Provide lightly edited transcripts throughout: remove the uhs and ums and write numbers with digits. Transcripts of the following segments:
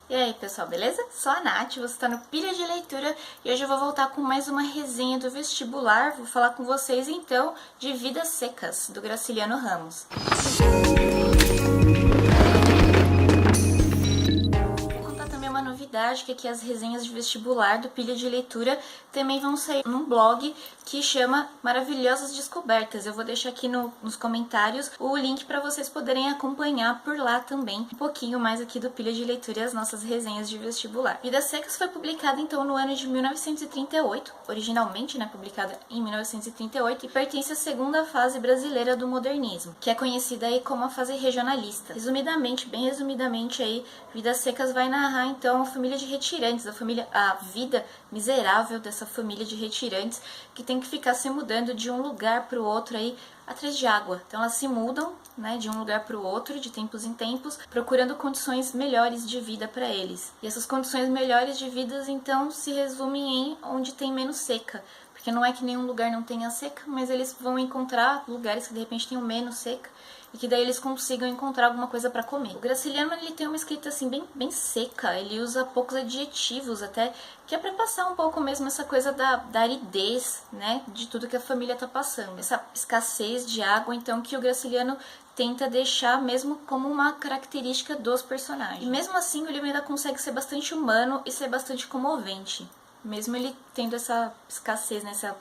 E aí pessoal, beleza? Sou a Nath, você está no Pilha de Leitura e hoje eu vou voltar com mais uma resenha do vestibular. Vou falar com vocês então de Vidas Secas, do Graciliano Ramos. Que aqui as resenhas de vestibular do Pilha de Leitura também vão sair num blog que chama Maravilhosas Descobertas. Eu vou deixar aqui nos comentários o link para vocês poderem acompanhar por lá também um pouquinho mais aqui do Pilha de Leitura e as nossas resenhas de vestibular. Vidas Secas foi publicada então no ano de 1938, originalmente publicada em 1938 e pertence à segunda fase brasileira do modernismo, que é conhecida aí como a fase regionalista. Resumidamente, bem resumidamente aí, Vidas Secas vai narrar então a família de retirantes, a vida miserável dessa família de retirantes que tem que ficar se mudando de um lugar para o outro aí atrás de água. Então elas se mudam, de um lugar para o outro, de tempos em tempos, procurando condições melhores de vida para eles. E essas condições melhores de vida então se resumem em onde tem menos seca. Porque não é que nenhum lugar não tenha seca, mas eles vão encontrar lugares que de repente tenham menos seca e que daí eles consigam encontrar alguma coisa para comer. O Graciliano ele tem uma escrita assim bem seca, ele usa poucos adjetivos até, que é para passar um pouco mesmo essa coisa da aridez, de tudo que a família tá passando. Essa escassez de água, então, que o Graciliano tenta deixar mesmo como uma característica dos personagens. E mesmo assim o livro ainda consegue ser bastante humano e ser bastante comovente. Mesmo ele tendo essa escassez, essa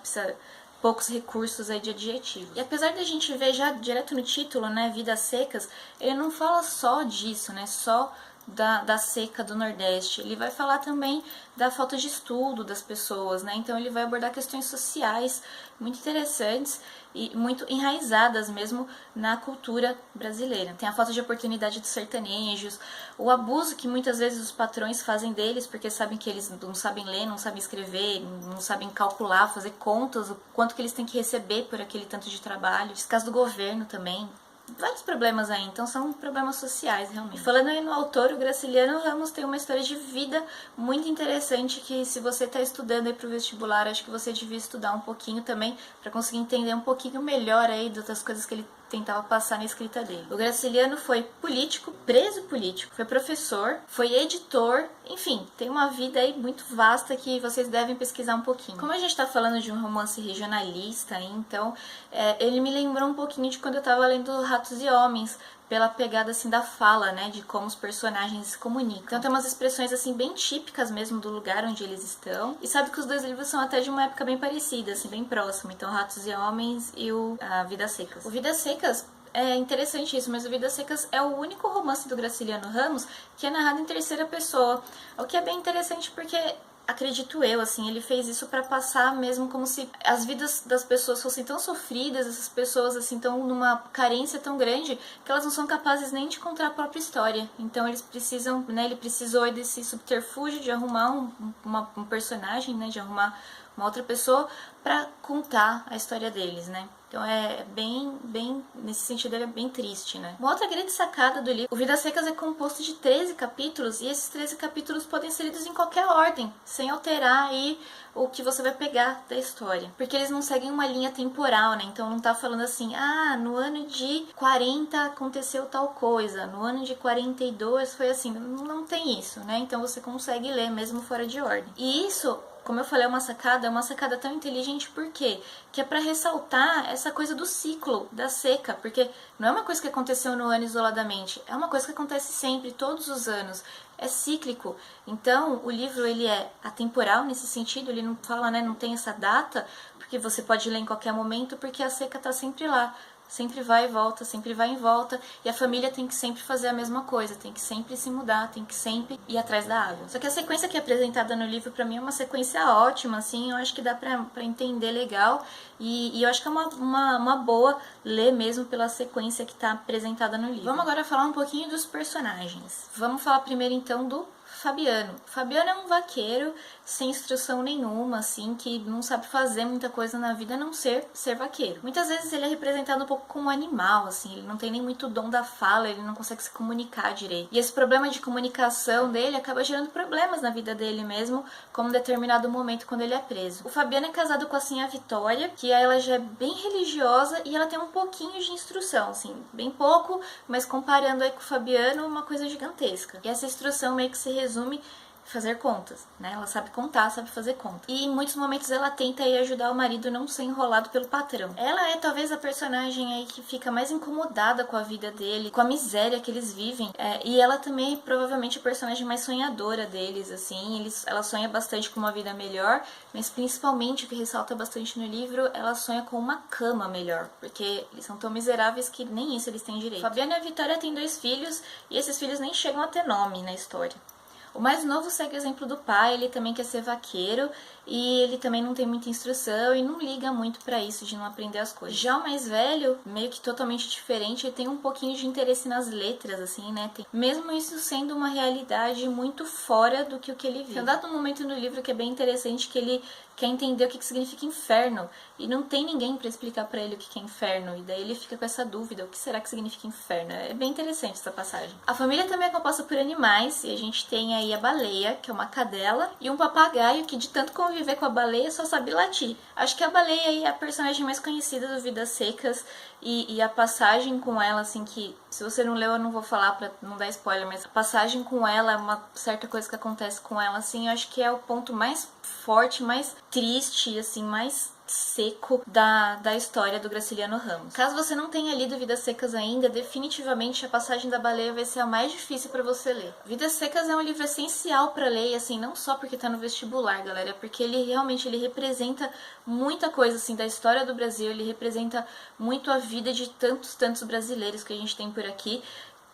poucos recursos aí de adjetivo. E apesar da gente ver já direto no título, Vidas Secas, ele não fala só disso, só da seca do Nordeste. Ele vai falar também da falta de estudo das pessoas, Então ele vai abordar questões sociais muito interessantes e muito enraizadas mesmo na cultura brasileira. Tem a falta de oportunidade dos sertanejos, o abuso que muitas vezes os patrões fazem deles porque sabem que eles não sabem ler, não sabem escrever, não sabem calcular, fazer contas, o quanto que eles têm que receber por aquele tanto de trabalho. Esse caso do governo também. Vários problemas aí, então são problemas sociais realmente. E falando aí no autor, o Graciliano Ramos tem uma história de vida muito interessante que se você está estudando aí pro vestibular, acho que você devia estudar um pouquinho também para conseguir entender um pouquinho melhor aí das coisas que ele tentava passar na escrita dele. O Graciliano foi político, preso político, foi professor, foi editor, enfim, tem uma vida aí muito vasta que vocês devem pesquisar um pouquinho. Como a gente está falando de um romance regionalista, então ele me lembrou um pouquinho de quando eu estava lendo Ratos e Homens, pela pegada assim da fala, de como os personagens se comunicam. Então tem umas expressões assim bem típicas mesmo do lugar onde eles estão. E sabe que os dois livros são até de uma época bem parecida, assim, bem próxima. Então Ratos e Homens e a Vidas Secas. O Vidas Secas é interessante isso, mas o Vidas Secas é o único romance do Graciliano Ramos que é narrado em terceira pessoa. O que é bem interessante porque, acredito eu, assim, ele fez isso para passar mesmo como se as vidas das pessoas fossem tão sofridas, essas pessoas assim estão numa carência tão grande que elas não são capazes nem de contar a própria história. Então eles precisam, ele precisou desse subterfúgio de arrumar um personagem, de arrumar uma outra pessoa para contar a história deles, Então é bem, nesse sentido ele é bem triste, Uma outra grande sacada do livro, o Vidas Secas é composto de 13 capítulos e esses 13 capítulos podem ser lidos em qualquer ordem, sem alterar aí o que você vai pegar da história. Porque eles não seguem uma linha temporal, Então não tá falando assim, no ano de 40 aconteceu tal coisa, no ano de 42 foi assim, não tem isso, Então você consegue ler mesmo fora de ordem. E isso, como eu falei, é uma sacada tão inteligente, por quê? Que é para ressaltar essa coisa do ciclo, da seca, porque não é uma coisa que aconteceu no ano isoladamente, é uma coisa que acontece sempre, todos os anos, é cíclico. Então, o livro ele é atemporal nesse sentido, ele não fala, não tem essa data, porque você pode ler em qualquer momento, porque a seca está sempre lá. Sempre vai e volta, sempre vai em volta, e a família tem que sempre fazer a mesma coisa, tem que sempre se mudar, tem que sempre ir atrás da água. Só que a sequência que é apresentada no livro pra mim é uma sequência ótima, assim, eu acho que dá pra entender legal, e eu acho que é uma boa ler mesmo pela sequência que tá apresentada no livro. Vamos agora falar um pouquinho dos personagens. Vamos falar primeiro então do Fabiano. Fabiano é um vaqueiro sem instrução nenhuma, assim, que não sabe fazer muita coisa na vida a não ser vaqueiro. Muitas vezes ele é representado um pouco como um animal, assim, ele não tem nem muito dom da fala, ele não consegue se comunicar direito. E esse problema de comunicação dele acaba gerando problemas na vida dele mesmo, como em determinado momento quando ele é preso. O Fabiano é casado com a Sinha Vitória, que ela já é bem religiosa e ela tem um pouquinho de instrução, assim, bem pouco, mas comparando aí com o Fabiano, uma coisa gigantesca. E essa instrução meio que se resume resume fazer contas, né? Ela sabe contar, sabe fazer conta. E em muitos momentos ela tenta aí ajudar o marido a não ser enrolado pelo patrão. Ela é talvez a personagem aí que fica mais incomodada com a vida dele, com a miséria que eles vivem. E ela também é provavelmente a personagem mais sonhadora deles, assim. Ela sonha bastante com uma vida melhor, mas principalmente o que ressalta bastante no livro, ela sonha com uma cama melhor, porque eles são tão miseráveis que nem isso eles têm direito. Fabiana e a Vitória têm 2 filhos, e esses filhos nem chegam a ter nome na história. O mais novo segue o exemplo do pai, ele também quer ser vaqueiro e ele também não tem muita instrução e não liga muito pra isso de não aprender as coisas. Já o mais velho, meio que totalmente diferente, ele tem um pouquinho de interesse nas letras, assim, né? Mesmo isso sendo uma realidade muito fora do que o que ele vive. Tem um dado momento no livro que é bem interessante, que ele quer entender o que significa inferno e não tem ninguém pra explicar pra ele o que é inferno, e daí ele fica com essa dúvida, o que será que significa inferno? É bem interessante essa passagem. A família também é composta por animais, e a gente tem aí a baleia, que é uma cadela, e um papagaio que de tanto conviver com a baleia só sabe latir. Acho que a baleia aí é a personagem mais conhecida do Vidas Secas, e a passagem com ela, assim, que se você não leu eu não vou falar pra não dar spoiler, mas a passagem com ela é uma certa coisa que acontece com ela, assim, eu acho que é o ponto mais forte, mais triste, assim, mais seco da história do Graciliano Ramos. Caso você não tenha lido Vidas Secas ainda, definitivamente a passagem da baleia vai ser a mais difícil para você ler. Vidas Secas é um livro essencial para ler, e assim, não só porque tá no vestibular, galera, é porque ele realmente representa muita coisa assim da história do Brasil, ele representa muito a vida de tantos brasileiros que a gente tem por aqui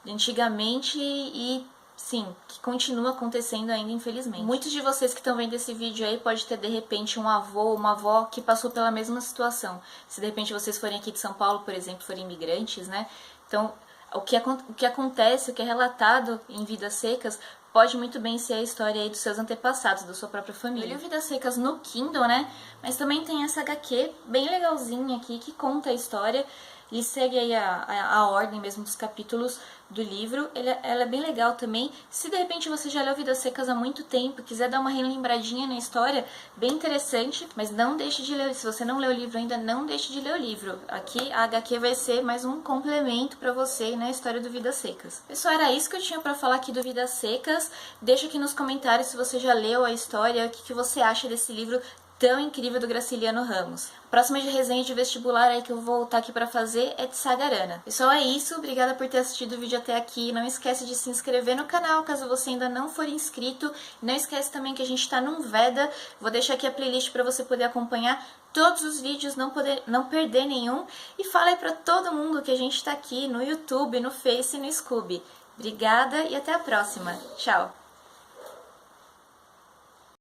antigamente e sim, que continua acontecendo ainda, infelizmente. Muitos de vocês que estão vendo esse vídeo aí pode ter, de repente, um avô ou uma avó que passou pela mesma situação. Se, de repente, vocês forem aqui de São Paulo, por exemplo, forem imigrantes, né? Então, o que acontece, o que é relatado em Vidas Secas, pode muito bem ser a história aí dos seus antepassados, da sua própria família. Eu li Vidas Secas no Kindle, né? Mas também tem essa HQ bem legalzinha aqui, que conta a história. Ele segue aí a ordem mesmo dos capítulos do livro. Ela é bem legal também. Se de repente você já leu Vidas Secas há muito tempo, quiser dar uma relembradinha na história, bem interessante, mas não deixe de ler. Se você não leu o livro ainda, não deixe de ler o livro. Aqui a HQ vai ser mais um complemento pra você na história do Vidas Secas. Pessoal, era isso que eu tinha pra falar aqui do Vidas Secas. Deixa aqui nos comentários se você já leu a história, o que você acha desse livro tão incrível do Graciliano Ramos. A próxima resenha de vestibular aí que eu vou voltar aqui pra fazer é de Sagarana. Pessoal, é isso. Obrigada por ter assistido o vídeo até aqui. Não esquece de se inscrever no canal caso você ainda não for inscrito. Não esquece também que a gente tá num Veda. Vou deixar aqui a playlist pra você poder acompanhar todos os vídeos, não perder nenhum. E fala aí pra todo mundo que a gente tá aqui no YouTube, no Face e no Scooby. Obrigada e até a próxima. Tchau!